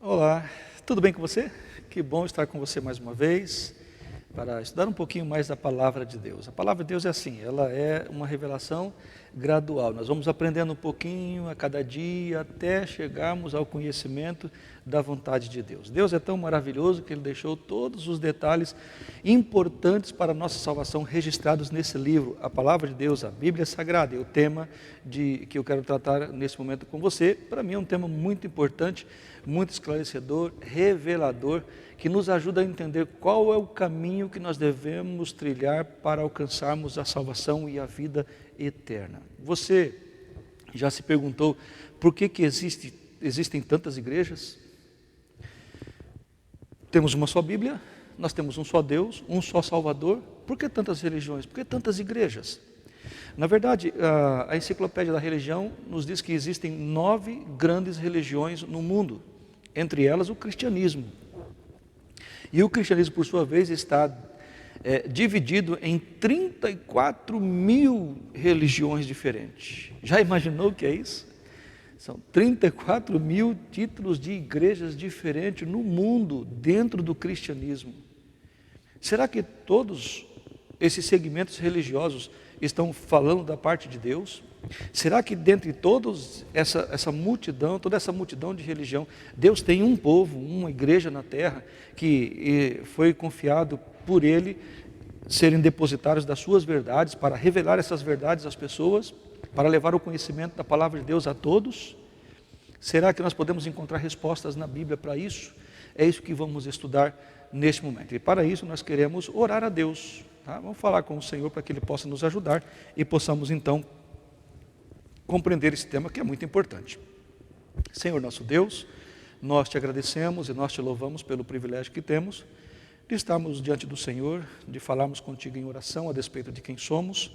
Olá, tudo bem com você? Que bom estar com você mais uma vez para estudar um pouquinho mais da Palavra de Deus. A Palavra de Deus é assim, ela é uma revelação gradual. Nós vamos aprendendo um pouquinho a cada dia até chegarmos ao conhecimento da vontade de Deus. Deus é tão maravilhoso que Ele deixou todos os detalhes importantes para a nossa salvação registrados nesse livro, a Palavra de Deus, a Bíblia Sagrada. E o tema que eu quero tratar nesse momento com você, para mim é um tema muito importante, muito esclarecedor, revelador, que nos ajuda a entender qual é o caminho que nós devemos trilhar para alcançarmos a salvação e a vida eterna. Você já se perguntou por que existem tantas igrejas? Temos uma só Bíblia, nós temos um só Deus, um só Salvador. Por que tantas religiões? Por que tantas igrejas? Na verdade, a enciclopédia da religião nos diz que existem 9 grandes religiões no mundo, entre elas o cristianismo. E o cristianismo, por sua vez, está dividido em 34 mil religiões diferentes. Já imaginou o que é isso? São 34 mil títulos de igrejas diferentes no mundo, dentro do cristianismo. Será que todos esses segmentos religiosos estão falando da parte de Deus? Será que dentre todos essa multidão, toda essa multidão de religião, Deus tem um povo, uma igreja na terra que foi confiado por Ele serem depositários das suas verdades, para revelar essas verdades às pessoas, para levar o conhecimento da palavra de Deus a todos? Será que nós podemos encontrar respostas na Bíblia para isso? É isso que vamos estudar neste momento. E para isso nós queremos orar a Deus. Tá? Vamos falar com o Senhor para que Ele possa nos ajudar e possamos então compreender esse tema que é muito importante. Senhor nosso Deus, nós te agradecemos e nós te louvamos pelo privilégio que temos de estarmos diante do Senhor, de falarmos contigo em oração a despeito de quem somos.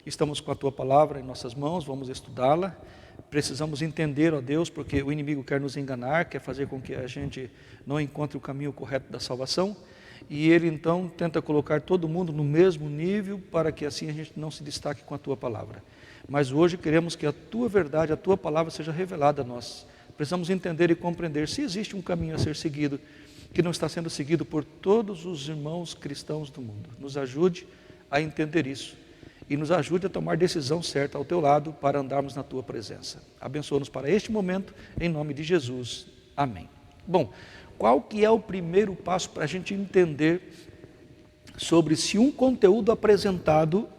Estamos com a tua palavra em nossas mãos, vamos estudá-la. Precisamos entender, ó Deus, porque o inimigo quer nos enganar, quer fazer com que a gente não encontre o caminho correto da salvação. E ele então tenta colocar todo mundo no mesmo nível para que assim a gente não se destaque com a tua palavra. Mas hoje queremos que a tua verdade, a tua palavra seja revelada a nós. Precisamos entender e compreender se existe um caminho a ser seguido, que não está sendo seguido por todos os irmãos cristãos do mundo. Nos ajude a entender isso e nos ajude a tomar decisão certa ao teu lado para andarmos na tua presença. Abençoa-nos para este momento, em nome de Jesus. Amém. Bom, qual que é o primeiro passo para a gente entender sobre se um conteúdo apresentado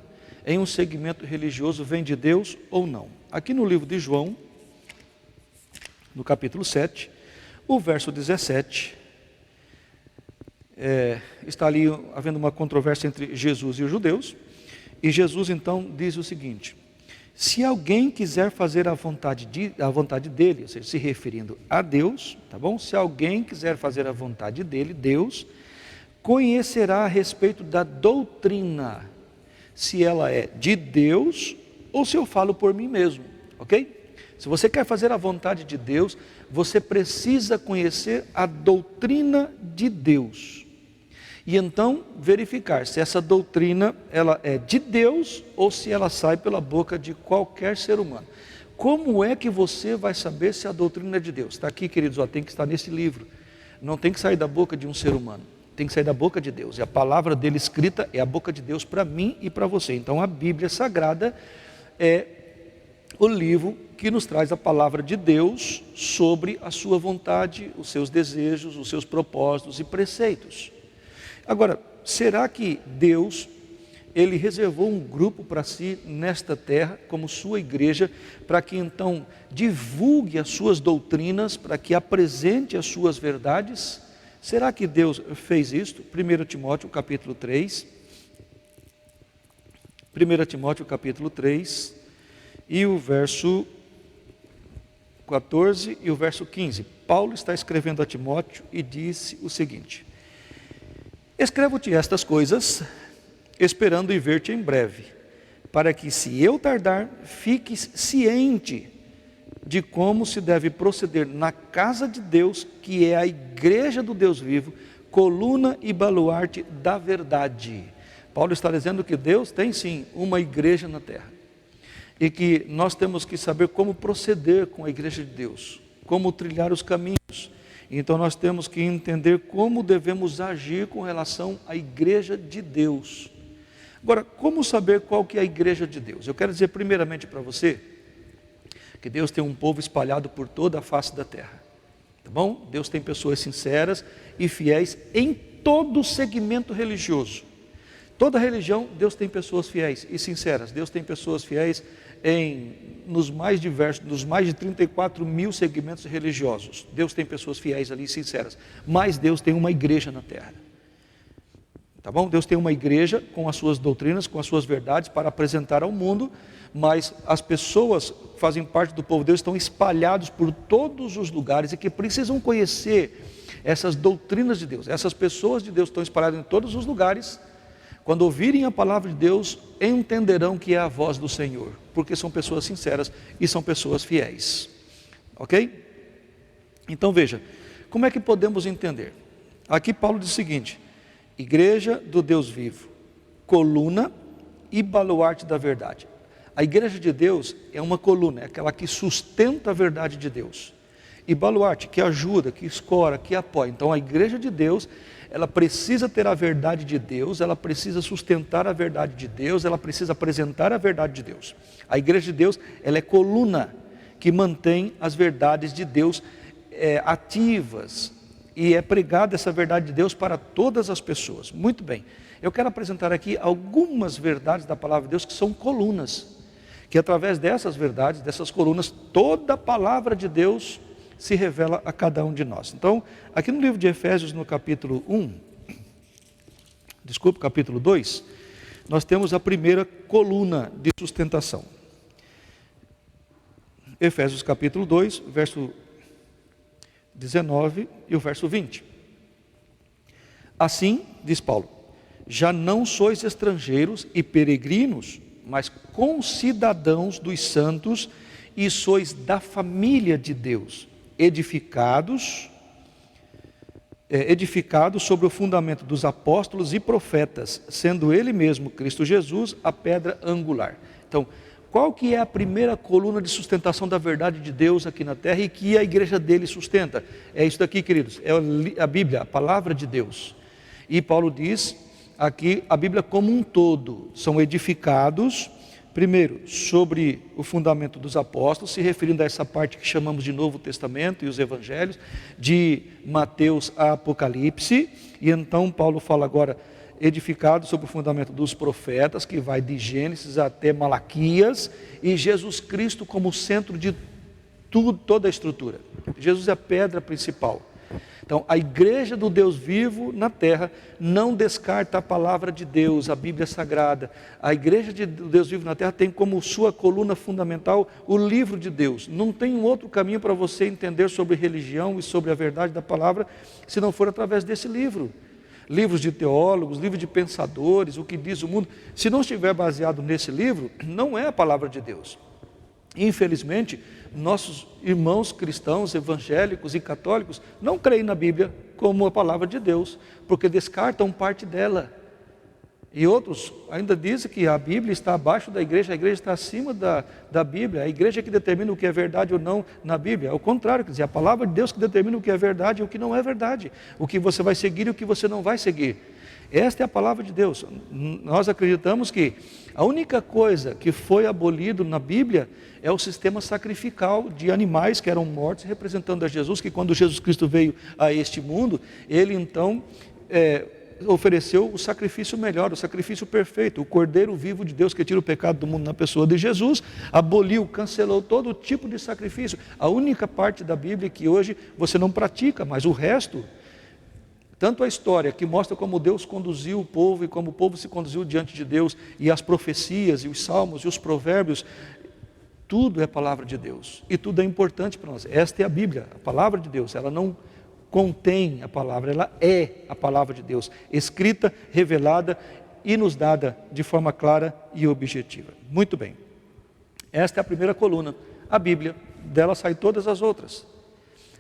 em um segmento religioso vem de Deus ou não? Aqui no livro de João, no capítulo 7, o verso 17, está ali havendo uma controvérsia entre Jesus e os judeus, e Jesus então diz o seguinte: se alguém quiser fazer a vontade dele, ou seja, se referindo a Deus, tá bom? Se alguém quiser fazer a vontade dele, Deus, conhecerá a respeito da doutrina, se ela é de Deus ou se eu falo por mim mesmo, ok? Se você quer fazer a vontade de Deus, você precisa conhecer a doutrina de Deus. E então verificar se essa doutrina ela é de Deus ou se ela sai pela boca de qualquer ser humano. Como é que você vai saber se a doutrina é de Deus? Está aqui, queridos, tem que estar nesse livro. Não tem que sair da boca de um ser humano, tem que sair da boca de Deus. E a palavra dele escrita é a boca de Deus para mim e para você. Então a Bíblia Sagrada é o livro que nos traz a palavra de Deus sobre a sua vontade, os seus desejos, os seus propósitos e preceitos. Agora, será que Deus, Ele reservou um grupo para si nesta terra, como sua igreja, para que então divulgue as suas doutrinas, para que apresente as suas verdades? Será que Deus fez isto? 1 Timóteo capítulo 3, 1 Timóteo capítulo 3, e o verso 14 e o verso 15. Paulo está escrevendo a Timóteo e disse o seguinte: escrevo-te estas coisas, esperando ir ver-te em breve, para que, se eu tardar, fiques ciente de como se deve proceder na casa de Deus, que é a igreja do Deus vivo, coluna e baluarte da verdade. Paulo está dizendo que Deus tem sim uma igreja na terra, e que nós temos que saber como proceder com a igreja de Deus, como trilhar os caminhos. Então nós temos que entender como devemos agir com relação à igreja de Deus. Agora, como saber qual que é a igreja de Deus? Eu quero dizer primeiramente para você que Deus tem um povo espalhado por toda a face da terra, tá bom? Deus tem pessoas sinceras e fiéis em todo segmento religioso. Toda religião, Deus tem pessoas fiéis e sinceras. Deus tem pessoas fiéis nos mais diversos, nos mais de 34 mil segmentos religiosos. Deus tem pessoas fiéis ali, sinceras. Mas Deus tem uma igreja na terra. Tá bom? Deus tem uma igreja com as suas doutrinas, com as suas verdades para apresentar ao mundo, mas as pessoas que fazem parte do povo de Deus estão espalhados por todos os lugares e que precisam conhecer essas doutrinas de Deus. Essas pessoas de Deus estão espalhadas em todos os lugares. Quando ouvirem a palavra de Deus, entenderão que é a voz do Senhor, porque são pessoas sinceras e são pessoas fiéis. Ok? Então veja, como é que podemos entender? Aqui Paulo diz o seguinte: igreja do Deus vivo, coluna e baluarte da verdade. A igreja de Deus é uma coluna, é aquela que sustenta a verdade de Deus. E baluarte, que ajuda, que escora, que apoia. Então a igreja de Deus, ela precisa ter a verdade de Deus, ela precisa sustentar a verdade de Deus, ela precisa apresentar a verdade de Deus. A igreja de Deus, ela é coluna que mantém as verdades de Deus ativas, e é pregada essa verdade de Deus para todas as pessoas. Muito bem, eu quero apresentar aqui algumas verdades da palavra de Deus que são colunas, que através dessas verdades, dessas colunas, toda a palavra de Deus se revela a cada um de nós. Então, aqui no livro de Efésios, no capítulo 2, nós temos a primeira coluna de sustentação. Efésios capítulo 2, verso 19 e o verso 20. Assim, diz Paulo, já não sois estrangeiros e peregrinos, mas concidadãos dos santos e sois da família de Deus, edificados sobre o fundamento dos apóstolos e profetas, sendo ele mesmo, Cristo Jesus, a pedra angular. Então, qual que é a primeira coluna de sustentação da verdade de Deus aqui na terra e que a igreja dele sustenta? É isso daqui, queridos, é a Bíblia, a palavra de Deus. E Paulo diz aqui, a Bíblia como um todo, são edificados, primeiro, sobre o fundamento dos apóstolos, se referindo a essa parte que chamamos de Novo Testamento e os Evangelhos, de Mateus a Apocalipse, e então Paulo fala agora, edificado sobre o fundamento dos profetas, que vai de Gênesis até Malaquias, e Jesus Cristo como centro de tudo, toda a estrutura. Jesus é a pedra principal. Então, a igreja do Deus vivo na terra não descarta a palavra de Deus, a Bíblia Sagrada. A igreja do Deus vivo na terra tem como sua coluna fundamental o livro de Deus. Não tem um outro caminho para você entender sobre religião e sobre a verdade da palavra, se não for através desse livro. Livros de teólogos, livros de pensadores, o que diz o mundo. Se não estiver baseado nesse livro, não é a palavra de Deus. Infelizmente, nossos irmãos cristãos, evangélicos e católicos não creem na Bíblia como a palavra de Deus, porque descartam parte dela. E outros ainda dizem que a Bíblia está abaixo da igreja, a igreja está acima da Bíblia, a igreja é que determina o que é verdade ou não na Bíblia. Ao contrário, quer dizer, a palavra de Deus que determina o que é verdade e o que não é verdade, o que você vai seguir e o que você não vai seguir. Esta é a palavra de Deus. Nós acreditamos que a única coisa que foi abolido na Bíblia é o sistema sacrificial de animais que eram mortos, representando a Jesus, que quando Jesus Cristo veio a este mundo, ele então ofereceu o sacrifício melhor, o sacrifício perfeito, o Cordeiro vivo de Deus que tira o pecado do mundo na pessoa de Jesus, aboliu, cancelou todo tipo de sacrifício. A única parte da Bíblia que hoje você não pratica, mas o resto, tanto a história que mostra como Deus conduziu o povo e como o povo se conduziu diante de Deus, e as profecias, e os salmos, e os provérbios, tudo é palavra de Deus, e tudo é importante para nós. Esta é a Bíblia, a palavra de Deus, ela não contém a palavra, ela é a palavra de Deus, escrita, revelada e nos dada de forma clara e objetiva. Muito bem, esta é a primeira coluna, a Bíblia, dela saem todas as outras.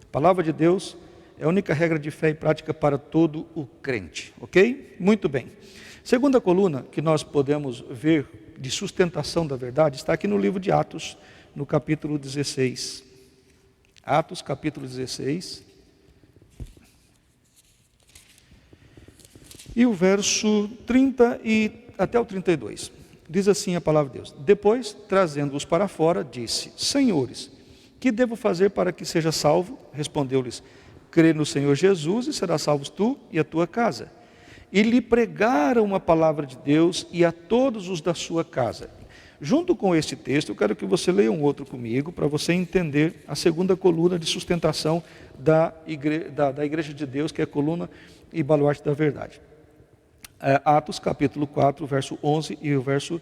A palavra de Deus é a única regra de fé e prática para todo o crente, ok? Muito bem. Segunda coluna que nós podemos ver de sustentação da verdade está aqui no livro de Atos, no capítulo 16. Atos, capítulo 16. E o verso 30 e até o 32. Diz assim a palavra de Deus: depois, trazendo-os para fora, disse: Senhores, que devo fazer para que seja salvo? Respondeu-lhes: crê no Senhor Jesus e serás salvos tu e a tua casa. E lhe pregaram a palavra de Deus e a todos os da sua casa. Junto com este texto, eu quero que você leia um outro comigo, para você entender a segunda coluna de sustentação da igreja de Deus, que é a coluna e baluarte da verdade. Atos capítulo 4, verso 11 e o verso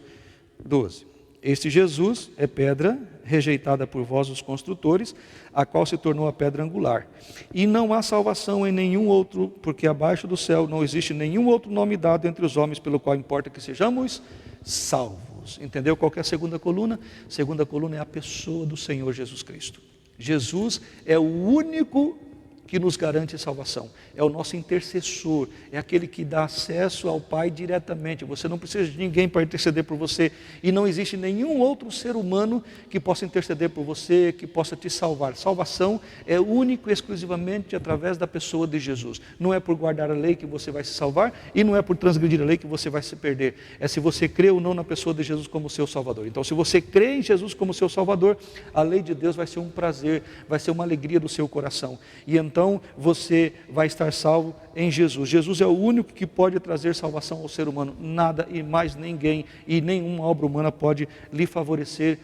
12. Este Jesus é pedra rejeitada por vós os construtores, a qual se tornou a pedra angular. E não há salvação em nenhum outro, porque abaixo do céu não existe nenhum outro nome dado entre os homens, pelo qual importa que sejamos salvos. Entendeu qual que é a segunda coluna? A segunda coluna é a pessoa do Senhor Jesus Cristo. Jesus é o único que nos garante salvação, é o nosso intercessor, é aquele que dá acesso ao Pai diretamente. Você não precisa de ninguém para interceder por você, e não existe nenhum outro ser humano que possa interceder por você, que possa te salvar. Salvação é único e exclusivamente através da pessoa de Jesus. Não é por guardar a lei que você vai se salvar, e não é por transgredir a lei que você vai se perder. É se você crê ou não na pessoa de Jesus como seu Salvador. Então, se você crê em Jesus como seu Salvador, a lei de Deus vai ser um prazer, vai ser uma alegria do seu coração. E então você vai estar salvo em Jesus. Jesus é o único que pode trazer salvação ao ser humano. Nada e mais ninguém e nenhuma obra humana pode lhe favorecer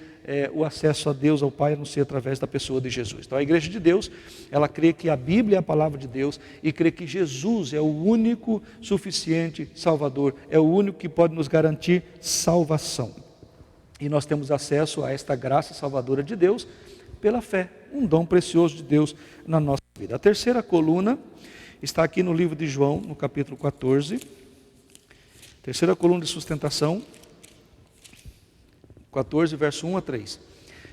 o acesso a Deus, ao Pai, a não ser através da pessoa de Jesus. Então a igreja de Deus, ela crê que a Bíblia é a palavra de Deus e crê que Jesus é o único suficiente Salvador, é o único que pode nos garantir salvação. E nós temos acesso a esta graça salvadora de Deus pela fé, um dom precioso de Deus na nossa vida. A terceira coluna está aqui no livro de João, no capítulo 14. Terceira coluna de sustentação, 14, verso 1 a 3.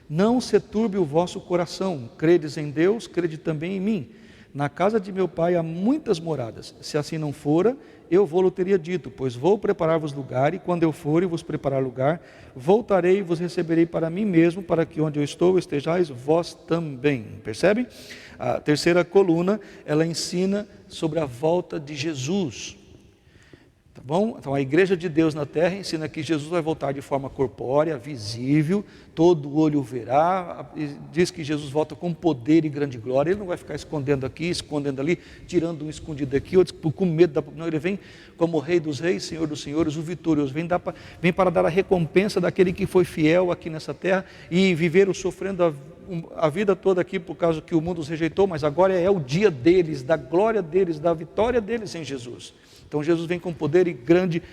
Não se turbe o vosso coração, credes em Deus, crede também em mim. Na casa de meu pai há muitas moradas. Se assim não fora, eu vou-lo teria dito, pois vou preparar-vos lugar, e quando eu for e vos preparar lugar, voltarei e vos receberei para mim mesmo, para que onde eu estou estejais vós também. Percebem? A terceira coluna, ela ensina sobre a volta de Jesus. Tá bom? Então a igreja de Deus na terra ensina que Jesus vai voltar de forma corpórea, visível, todo olho verá, diz que Jesus volta com poder e grande glória. Ele não vai ficar escondendo aqui, escondendo ali, tirando um escondido aqui, outro com medo, não, ele vem como Rei dos Reis, Senhor dos Senhores, o vitorioso, vem para dar a recompensa daquele que foi fiel aqui nessa terra e viveram sofrendo a vida toda aqui por causa que o mundo os rejeitou, mas agora é o dia deles, da glória deles, da vitória deles em Jesus. Então Jesus vem com poder e grande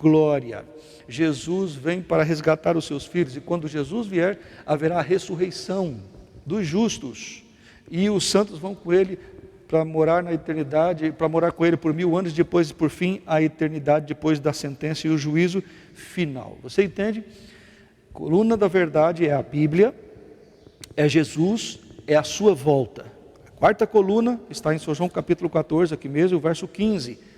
glória. Jesus vem para resgatar os seus filhos, e quando Jesus vier, haverá a ressurreição dos justos, e os santos vão com ele para morar na eternidade, para morar com ele por 1000 anos, depois por fim a eternidade, depois da sentença e o juízo final. Você entende? A coluna da verdade é a Bíblia, é Jesus, é a sua volta. A quarta coluna está em São João capítulo 14, aqui mesmo, o verso 15.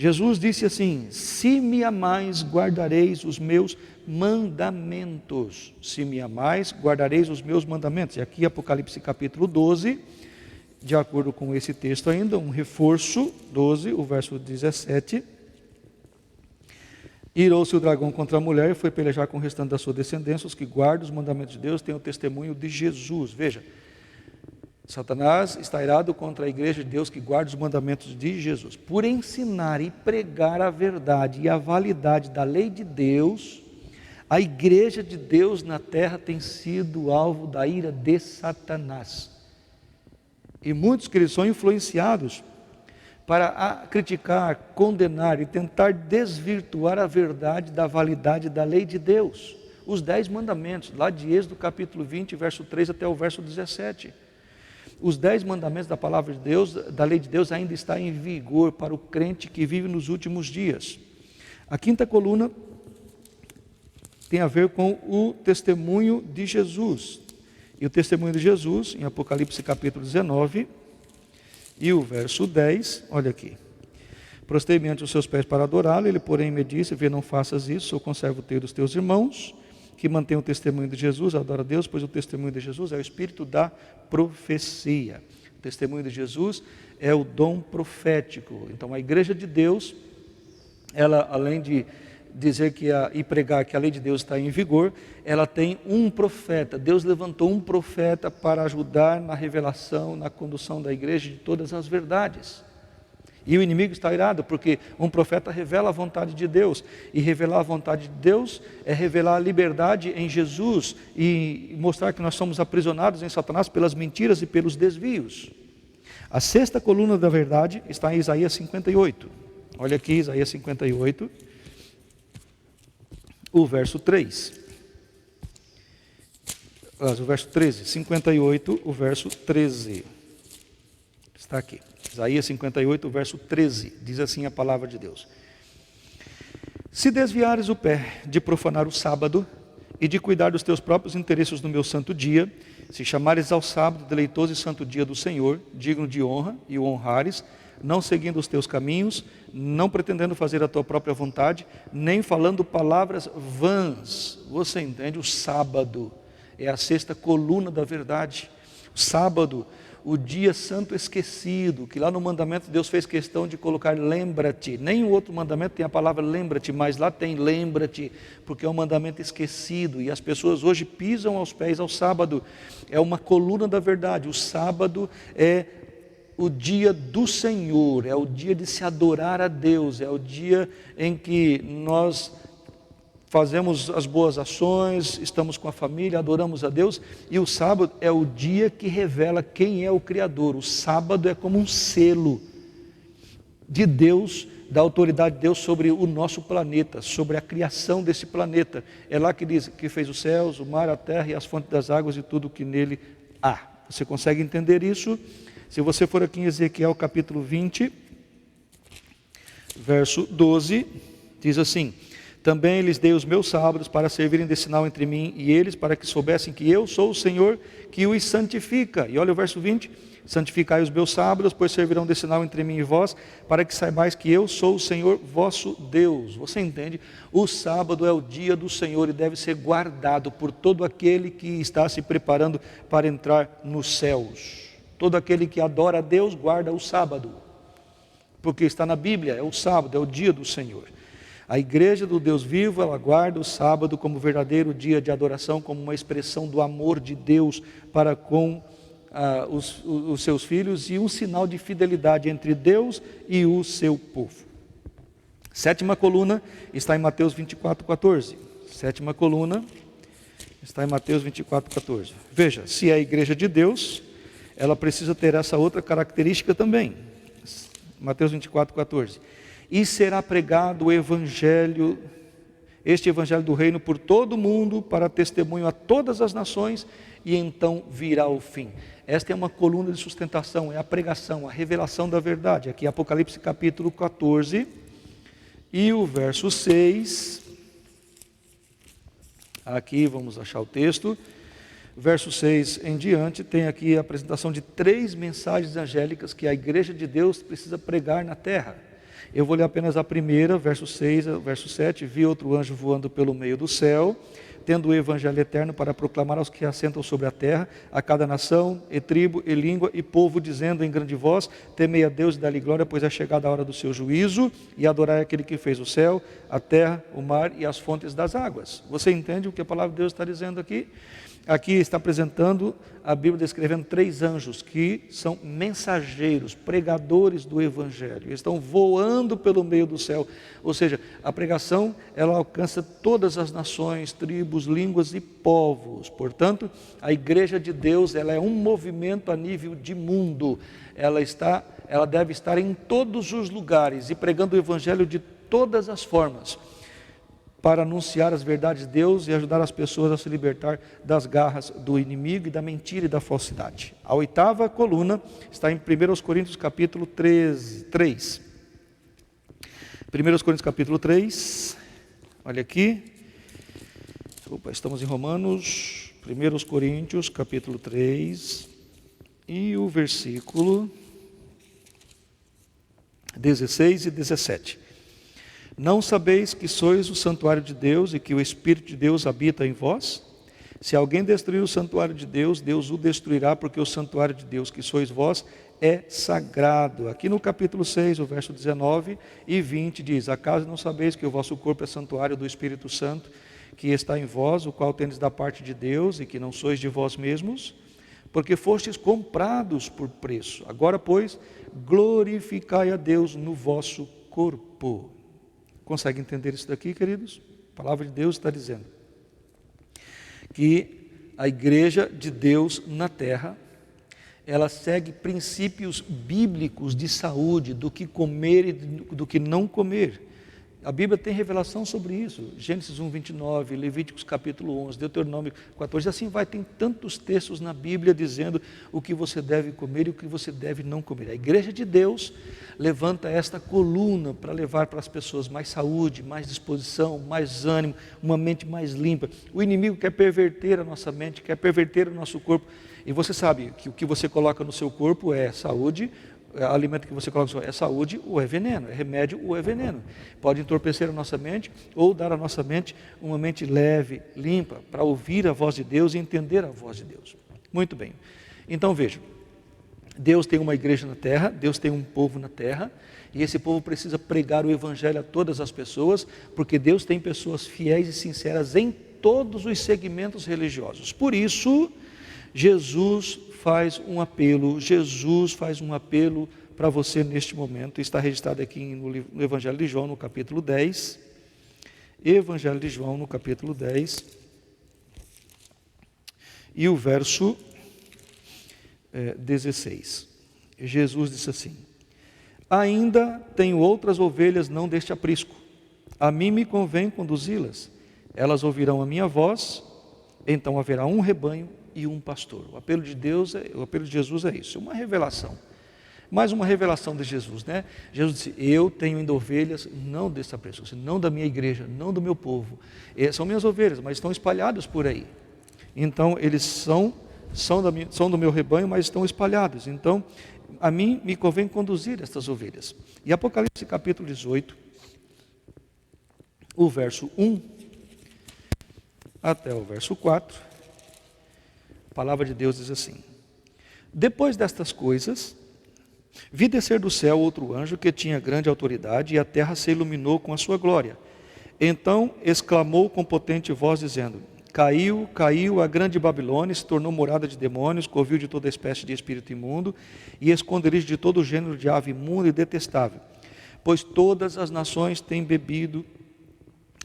Jesus disse assim: se me amais, guardareis os meus mandamentos. Se me amais, guardareis os meus mandamentos. E aqui Apocalipse capítulo 12, de acordo com esse texto ainda, um reforço, 12, o verso 17. Irou-se o dragão contra a mulher e foi pelejar com o restante da sua descendência. Os que guardam os mandamentos de Deus têm o testemunho de Jesus. Veja, Satanás está irado contra a igreja de Deus que guarda os mandamentos de Jesus. Por ensinar e pregar a verdade e a validade da lei de Deus, a igreja de Deus na terra tem sido alvo da ira de Satanás. E muitos que são influenciados para criticar, condenar e tentar desvirtuar a verdade da validade da lei de Deus. Os 10 mandamentos, lá de Êxodo capítulo 20, verso 3 até o verso 17. Os 10 mandamentos da palavra de Deus, da lei de Deus, ainda está em vigor para o crente que vive nos últimos dias. A quinta coluna tem a ver com o testemunho de Jesus. E o testemunho de Jesus, em Apocalipse capítulo 19, e o verso 10, olha aqui. Prostrei-me ante os seus pés para adorá-lo, ele porém me disse: vê, não faças isso, sou conservo teu dos teus irmãos, que mantém o testemunho de Jesus, adora a Deus, pois o testemunho de Jesus é o espírito da profecia. O testemunho de Jesus é o dom profético. Então a igreja de Deus ela, além de dizer e pregar que a lei de Deus está em vigor, ela tem um profeta. Deus levantou um profeta para ajudar na revelação, na condução da igreja de todas as verdades. E o inimigo está irado, porque um profeta revela a vontade de Deus, e revelar a vontade de Deus é revelar a liberdade em Jesus, e mostrar que nós somos aprisionados em Satanás pelas mentiras e pelos desvios. A sexta coluna da verdade está em Isaías 58. Olha aqui, Isaías 58, o verso 3. O verso 13, 58, o verso 13. Está aqui. Isaías 58, verso 13, diz assim a palavra de Deus: se desviares o pé de profanar o sábado e de cuidar dos teus próprios interesses no meu santo dia, se chamares ao sábado deleitoso e santo dia do Senhor, digno de honra, e o honrares, não seguindo os teus caminhos, não pretendendo fazer a tua própria vontade, nem falando palavras vãs. Você entende? O sábado é a sexta coluna da verdade. O sábado, o dia santo esquecido, que lá no mandamento Deus fez questão de colocar lembra-te. Nem o outro mandamento tem a palavra lembra-te, mas lá tem lembra-te, porque é um mandamento esquecido, e as pessoas hoje pisam aos pés ao sábado. É uma coluna da verdade. O sábado é o dia do Senhor, é o dia de se adorar a Deus, é o dia em que nós fazemos as boas ações, estamos com a família, adoramos a Deus, e o sábado é o dia que revela quem é o Criador. O sábado é como um selo de Deus, da autoridade de Deus sobre o nosso planeta, sobre a criação desse planeta. É lá que diz que fez os céus, o mar, a terra e as fontes das águas e tudo que nele há. Você consegue entender isso? Se você for aqui em Ezequiel capítulo 20, verso 12, diz assim: também lhes dei os meus sábados para servirem de sinal entre mim e eles, para que soubessem que eu sou o Senhor que os santifica. E olha o verso 20: santificai os meus sábados, pois servirão de sinal entre mim e vós, para que saibais que eu sou o Senhor vosso Deus. Você entende? O sábado é o dia do Senhor e deve ser guardado por todo aquele que está se preparando para entrar nos céus. Todo aquele que adora a Deus guarda o sábado, porque está na Bíblia, é o sábado, é o dia do Senhor. A igreja do Deus vivo, ela guarda o sábado como verdadeiro dia de adoração, como uma expressão do amor de Deus para com os seus filhos, e um sinal de fidelidade entre Deus e o seu povo. Sétima coluna está em Mateus 24, 14. Sétima coluna está em Mateus 24, 14. Veja, se é a igreja de Deus, ela precisa ter essa outra característica também. Mateus 24, 14. E será pregado o evangelho, este evangelho do reino por todo o mundo, para testemunho a todas as nações, e então virá o fim. Esta é uma coluna de sustentação, é a pregação, a revelação da verdade. Aqui Apocalipse capítulo 14, e o verso 6. Aqui vamos achar o texto. Verso 6 em diante, tem aqui a apresentação de 3 mensagens angélicas que a igreja de Deus precisa pregar na terra. Eu vou ler apenas a primeira, verso 6, verso 7. Vi outro anjo voando pelo meio do céu, tendo o evangelho eterno para proclamar aos que assentam sobre a terra, a cada nação, e tribo, e língua, e povo, dizendo em grande voz: temei a Deus e dá-lhe glória, pois é chegada a hora do seu juízo, e adorai aquele que fez o céu, a terra, o mar e as fontes das águas. Você entende o que a palavra de Deus está dizendo aqui? Aqui está apresentando a Bíblia descrevendo 3 anjos que são mensageiros, pregadores do Evangelho. Eles estão voando pelo meio do céu. Ou seja, a pregação, ela alcança todas as nações, tribos, línguas e povos. Portanto, a igreja de Deus, ela é um movimento a nível de mundo. Ela deve estar em todos os lugares e pregando o Evangelho de todas as formas, para anunciar as verdades de Deus e ajudar as pessoas a se libertar das garras do inimigo e da mentira e da falsidade. A 8ª coluna está em 1 Coríntios capítulo 3. 1 Coríntios capítulo 3, olha aqui. Estamos em Romanos, 1 Coríntios capítulo 3, e o versículo 16 e 17. Não sabeis que sois o santuário de Deus e que o Espírito de Deus habita em vós? Se alguém destruir o santuário de Deus, Deus o destruirá, porque o santuário de Deus, que sois vós, é sagrado. Aqui no capítulo 6, o verso 19 e 20 diz: acaso não sabeis que o vosso corpo é santuário do Espírito Santo, que está em vós, o qual tendes da parte de Deus, e que não sois de vós mesmos? Porque fostes comprados por preço. Agora, pois, glorificai a Deus no vosso corpo. Consegue entender isso daqui, queridos? A palavra de Deus está dizendo que a igreja de Deus na terra, ela segue princípios bíblicos de saúde, do que comer e do que não comer. A Bíblia tem revelação sobre isso. Gênesis 1, 29, Levíticos capítulo 11, Deuteronômio 14, assim vai, tem tantos textos na Bíblia dizendo o que você deve comer e o que você deve não comer. A igreja de Deus levanta esta coluna para levar para as pessoas mais saúde, mais disposição, mais ânimo, uma mente mais limpa. O inimigo quer perverter a nossa mente, quer perverter o nosso corpo. E você sabe que o que você coloca no seu corpo é saúde, alimento que você coloca é saúde ou é veneno, é remédio ou é veneno. Pode entorpecer a nossa mente ou dar à nossa mente uma mente leve, limpa, para ouvir a voz de Deus e entender a voz de Deus. Muito bem. Então veja, Deus tem uma igreja na terra, Deus tem um povo na terra, e esse povo precisa pregar o evangelho a todas as pessoas, porque Deus tem pessoas fiéis e sinceras em todos os segmentos religiosos. Por isso, Jesus faz um apelo para você neste momento. Está registrado aqui no Evangelho de João, no capítulo 10. Evangelho de João, no capítulo 10. E o verso 16. Jesus disse assim: ainda tenho outras ovelhas não deste aprisco. A mim me convém conduzi-las. Elas ouvirão a minha voz, então haverá um rebanho e um pastor. O apelo de Jesus é isso, uma revelação. Mais uma revelação de Jesus, né? Jesus disse: eu tenho ainda ovelhas, não desse aprisco, não da minha igreja, não do meu povo. São minhas ovelhas, mas estão espalhadas por aí. Então, eles são do meu rebanho, mas estão espalhados. Então, a mim me convém conduzir estas ovelhas. E Apocalipse capítulo 18, o verso 1 até o verso 4, a palavra de Deus diz assim: depois destas coisas, vi descer do céu outro anjo que tinha grande autoridade, e a terra se iluminou com a sua glória. Então exclamou com potente voz, dizendo: caiu, caiu a grande Babilônia, se tornou morada de demônios, covil de toda espécie de espírito imundo, e esconderijo de todo gênero de ave imunda e detestável. Pois todas as nações têm bebido.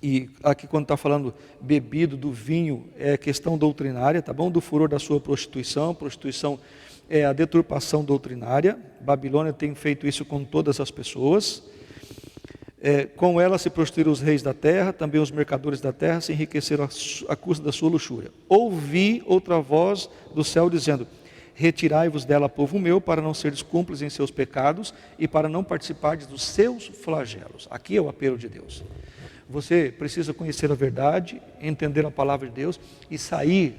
E aqui quando está falando bebido do vinho, é questão doutrinária, tá bom? Do furor da sua prostituição. Prostituição é a deturpação doutrinária. Babilônia tem feito isso com todas as pessoas. Com ela se prostituíram os reis da terra, também os mercadores da terra se enriqueceram à custa da sua luxúria. Ouvi outra voz do céu dizendo: retirai-vos dela, povo meu, para não seres cúmplices em seus pecados e para não participardes dos seus flagelos. Aqui é o apelo de Deus. Você precisa conhecer a verdade, entender a palavra de Deus e sair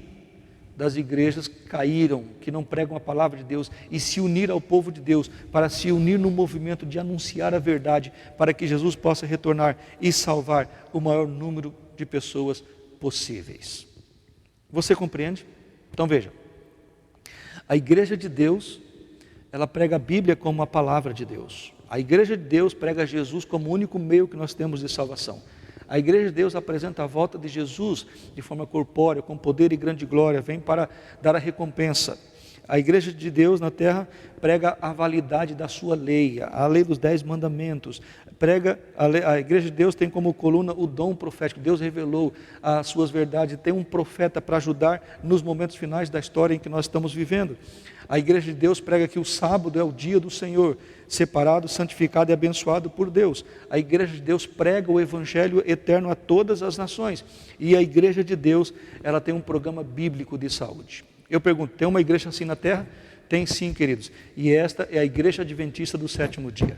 das igrejas que caíram, que não pregam a palavra de Deus, e se unir ao povo de Deus, para se unir no movimento de anunciar a verdade, para que Jesus possa retornar e salvar o maior número de pessoas possíveis. Você compreende? Então veja, a igreja de Deus, ela prega a Bíblia como a palavra de Deus. A igreja de Deus prega Jesus como o único meio que nós temos de salvação. A igreja de Deus apresenta a volta de Jesus de forma corpórea, com poder e grande glória, vem para dar a recompensa. A igreja de Deus na terra prega a validade da sua lei, a lei dos 10 mandamentos. A igreja de Deus tem como coluna o dom profético. Deus revelou as suas verdades, tem um profeta para ajudar nos momentos finais da história em que nós estamos vivendo. A igreja de Deus prega que o sábado é o dia do Senhor, separado, santificado e abençoado por Deus. A igreja de Deus prega o evangelho eterno a todas as nações. E a igreja de Deus, ela tem um programa bíblico de saúde. Eu pergunto, tem uma igreja assim na terra? Tem sim, queridos. E esta é a Igreja Adventista do Sétimo Dia.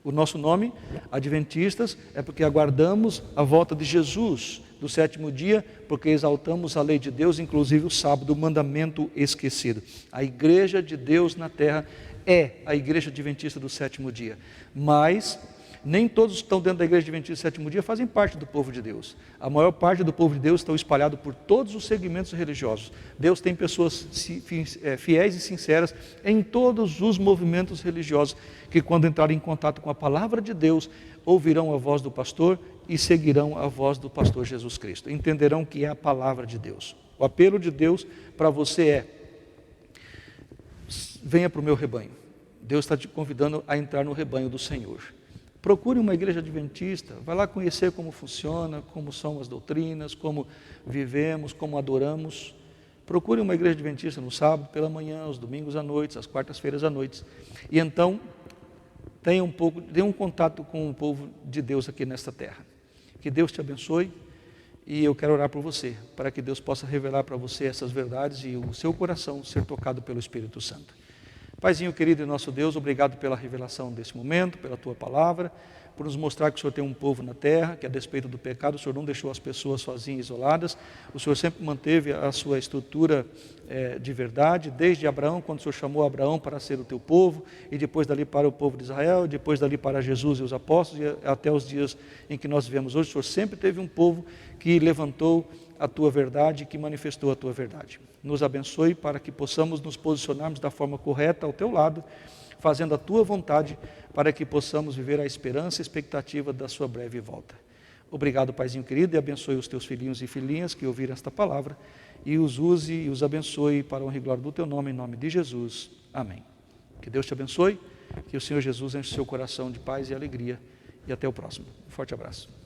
O nosso nome, Adventistas, é porque aguardamos a volta de Jesus do sétimo dia, porque exaltamos a lei de Deus, inclusive o sábado, o mandamento esquecido. A igreja de Deus na terra é a Igreja Adventista do Sétimo Dia. Mas Nem todos que estão dentro da igreja adventista do sétimo dia fazem parte do povo de Deus. A maior parte do povo de Deus estão espalhados por todos os segmentos religiosos. Deus tem pessoas fiéis e sinceras em todos os movimentos religiosos, que quando entrarem em contato com a palavra de Deus, ouvirão a voz do pastor e seguirão a voz do pastor Jesus Cristo. Entenderão que é a palavra de Deus. O apelo de Deus para você é: venha para o meu rebanho. Deus está te convidando a entrar no rebanho do Senhor. Procure uma igreja adventista, vai lá conhecer como funciona, como são as doutrinas, como vivemos, como adoramos. Procure uma igreja adventista no sábado pela manhã, aos domingos à noite, às quartas-feiras à noite. E então, tenha um contato com o povo de Deus aqui nesta terra. Que Deus te abençoe, e eu quero orar por você, para que Deus possa revelar para você essas verdades e o seu coração ser tocado pelo Espírito Santo. Paizinho querido e nosso Deus, obrigado pela revelação desse momento, pela Tua palavra, por nos mostrar que o Senhor tem um povo na terra, que a despeito do pecado, o Senhor não deixou as pessoas sozinhas, isoladas, o Senhor sempre manteve a sua estrutura de verdade, desde Abraão, quando o Senhor chamou Abraão para ser o Teu povo, e depois dali para o povo de Israel, e depois dali para Jesus e os apóstolos, e até os dias em que nós vivemos hoje. O Senhor sempre teve um povo que levantou a Tua verdade, que manifestou a Tua verdade. Nos abençoe para que possamos nos posicionarmos da forma correta ao Teu lado, fazendo a Tua vontade, para que possamos viver a esperança e expectativa da Sua breve volta. Obrigado, Paizinho querido, e abençoe os Teus filhinhos e filhinhas que ouviram esta palavra, e os use e os abençoe para a honra e glória do Teu nome, em nome de Jesus. Amém. Que Deus te abençoe, que o Senhor Jesus enche o seu coração de paz e alegria, e até o próximo. Um forte abraço.